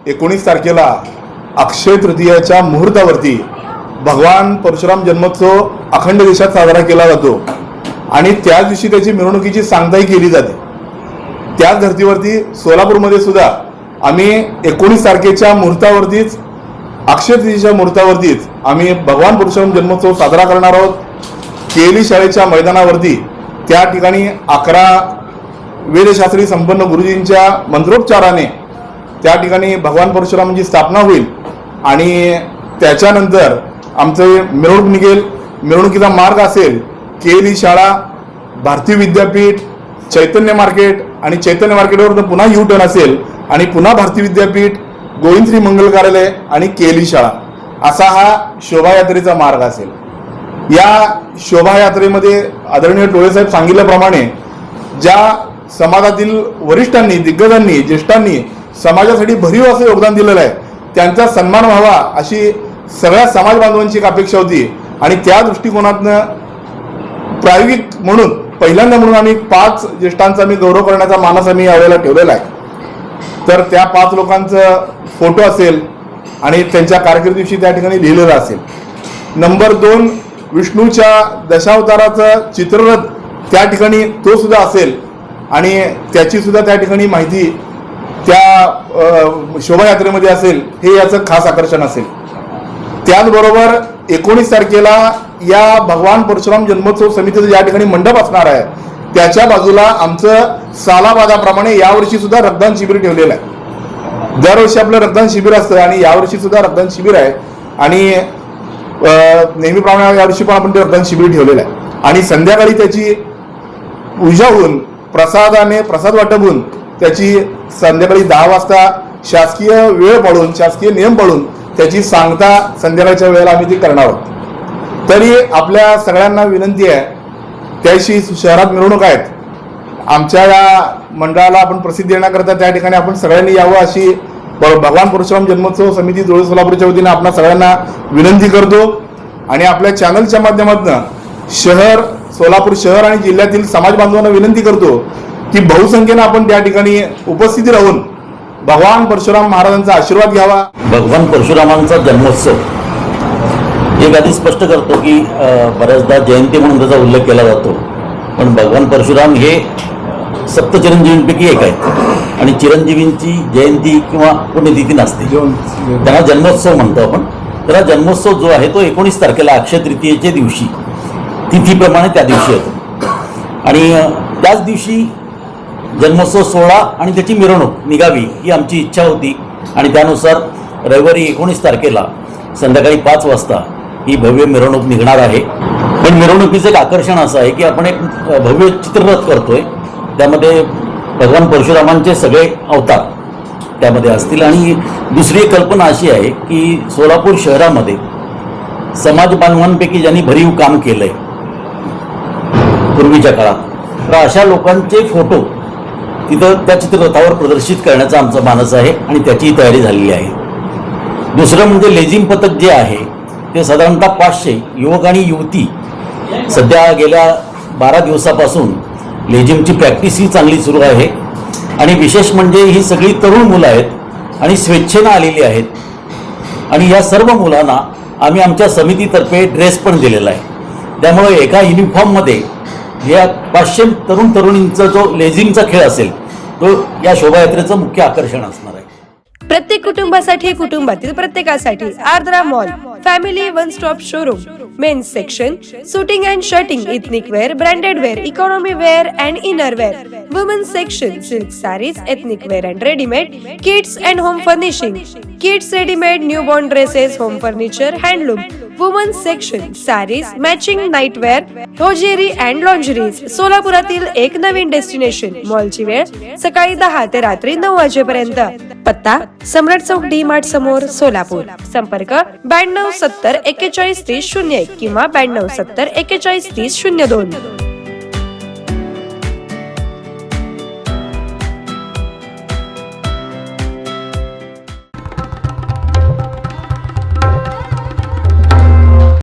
19 तारखेला अक्षय तृतीयेच्या मुहूर्तावरती भगवान परशुराम जन्मोत्सव अखंड देशात साजरा केला जातो आणि त्याच दिवशी त्याची मिरवणुकीची सांगताही केली जाते। त्याच धर्तीवरती सोलापूरमध्ये सुद्धा आम्ही 19 तारखेच्या मुहूर्तावरतीच अक्षय तृतीयेच्या मुहूर्तावरतीच आम्ही भगवान परशुराम जन्मोत्सव साजरा करणार आहोत। केली शाळेच्या मैदानावरती त्या ठिकाणी 11 वेदशास्त्री संपन्न गुरुजींच्या मंत्रोच्चाराने त्या ठिकाणी भगवान परशुरामांची स्थापना होईल आणि त्याच्यानंतर आमचे मिरवणूक निघेल। मिरवणुकीचा मार्ग असेल केली शाळा, भारतीय विद्यापीठ, चैतन्य मार्केट आणि चैतन्य मार्केटवर पुन्हा यू टर्न असेल आणि पुन्हा भारतीय विद्यापीठ, गोविंदश्री मंगल कार्यालय आणि केली शाळा असा हा शोभायात्रेचा मार्ग असेल। या शोभायात्रेमध्ये आदरणीय टोळेसाहेब सांगितल्याप्रमाणे ज्या समाजातील वरिष्ठांनी, दिग्गजांनी, ज्येष्ठांनी समाजासाठी भरीव असं योगदान दिलेलं आहे त्यांचा सन्मान व्हावा अशी सगळ्या समाज बांधवांची एक अपेक्षा होती आणि त्या दृष्टिकोनातनं प्रायोगिक म्हणून पहिल्यांदा म्हणून आम्ही 5 ज्येष्ठांचा आम्ही गौरव करण्याचा मानस आम्ही यावेळेला ठेवलेला आहे। तर त्या 5 लोकांचं फोटो असेल आणि त्यांच्या कारकिर्दीविषयी त्या ठिकाणी लिहिलेलं असेल। नंबर 2 विष्णूच्या दशावताराचं चित्ररथ त्या ठिकाणी तो सुद्धा असेल आणि त्याची सुद्धा त्या ठिकाणी माहिती त्या शोभायात्रेमध्ये असेल, हे याचं खास आकर्षण असेल। त्याचबरोबर 19 तारखेला या भगवान परशुराम जन्मोत्सव समितीचं ज्या ठिकाणी मंडप असणार आहे त्याच्या बाजूला आमचं सालाबादाप्रमाणे यावर्षी सुद्धा रक्तदान शिबिर ठेवलेलं आहे। दरवर्षी आपलं रक्तदान शिबिर असतं आणि यावर्षी सुद्धा रक्तदान शिबिर आहे आणि नेहमीप्रमाणे यावर्षी पण आपण ते रक्तदान शिबिर ठेवलेलं आहे आणि संध्याकाळी त्याची पूजा होऊन प्रसाद वाटप होऊन त्याची संध्याकाळी 10 वाजता शासकीय वेळ पाळून, शासकीय नियम पाळून त्याची सांगता संध्याकाळच्या वेळेला आम्ही ती करणार आहोत। तरी आपल्या सगळ्यांना विनंती आहे, त्याशी शहरात मिरवणूक आहेत, आमच्या या मंडळाला आपण प्रसिद्धी देण्याकरता त्या ठिकाणी आपण सगळ्यांनी यावं अशी भगवान परशुराम जन्मोत्सव समिती धुळे सोलापूरच्या वतीने आपण सगळ्यांना विनंती करतो आणि आपल्या चॅनलच्या माध्यमातून सोलापूर शहर आणि जिल्ह्यातील समाज बांधवांना विनंती करतो की बहुसंख्येने आपण त्या ठिकाणी उपस्थिती राहून भगवान परशुराम महाराजांचा आशीर्वाद घ्यावा। भगवान परशुरामांचा जन्मोत्सव एक आधी स्पष्ट करतो की बऱ्याचदा जयंती म्हणून त्याचा उल्लेख केला जातो, पण भगवान परशुराम हे सप्तचिरंजीवींपैकी एक आहेत आणि चिरंजीवींची जयंती किंवा पुण्यतिथी नसते, त्यांना जन्मोत्सव म्हणतो आपण। त्याला जन्मोत्सव जो आहे तो 19 तारखेला अक्षय तृतीयेच्या दिवशी तिथीप्रमाणे त्या दिवशी येतो आणि त्याच दिवशी जन्मोत्सव सोहळा आणि त्याची मिरवणूक निघावी ही आमची इच्छा होती आणि त्यानुसार रविवारी 19 तारखेला संध्याकाळी 5 वाजता ही भव्य मिरवणूक निघणार आहे। पण मिरवणुकीचं एक आकर्षण असं आहे की आपण एक भव्य चित्ररथ करतोय, त्यामध्ये भगवान परशुरामांचे सगळे अवतार त्यामध्ये असतील आणि दुसरी एक कल्पना अशी आहे की सोलापूर शहरामध्ये समाज बांधवांपैकी ज्यांनी भरीव काम केलंय पूर्वीच्या काळात, तर अशा लोकांचे फोटो तिथं त्या चित्ररथावर प्रदर्शित करण्याचा आमचा मानस आहे आणि त्याची तयारी झालेली आहे। दुसरं म्हणजे लेझिम पथक जे आहे ते साधारणतः 500 युवक आणि युवती सध्या गेल्या 12 दिवसापासून लेझिमची प्रॅक्टिस ही चांगली सुरू आहे आणि विशेष म्हणजे ही सगळी तरुण मुलं आहेत आणि स्वेच्छेनं आलेली आहेत आणि या सर्व मुलांना आम्ही आमच्या समितीतर्फे ड्रेस पण दिलेला आहे। त्यामुळे एका युनिफॉर्ममध्ये या 500 तरुण तरुणींचा जो लेझिमचा खेळ असेल तो या शोभायात्रेचं मुख्य आकर्षण असणार आहे। प्रत्येक कुटुंबासाठी, कुटुंबातील प्रत्येकासाठी Ardra mall family one stop showroom, men's section, suiting and shirting, ethnic wear, branded wear, economy wear and inner wear, women's section, silk saris, ethnic wear and readymade, kids and home furnishing, kids readymade, newborn dresses, home furniture, handloom, women's section, saris, matching nightwear, hosiery and lingeries. सोलापुरातील एक नवीन destination. मॉलची वेळ सकाळी 10 ते रात्री 9 वाजेपर्यंत। पत्ता सम्राट चौक डी मार्ट समोर, सोलापूर। संपर्क 92 70 41 30 01 किंवा 92 70 41 30 02।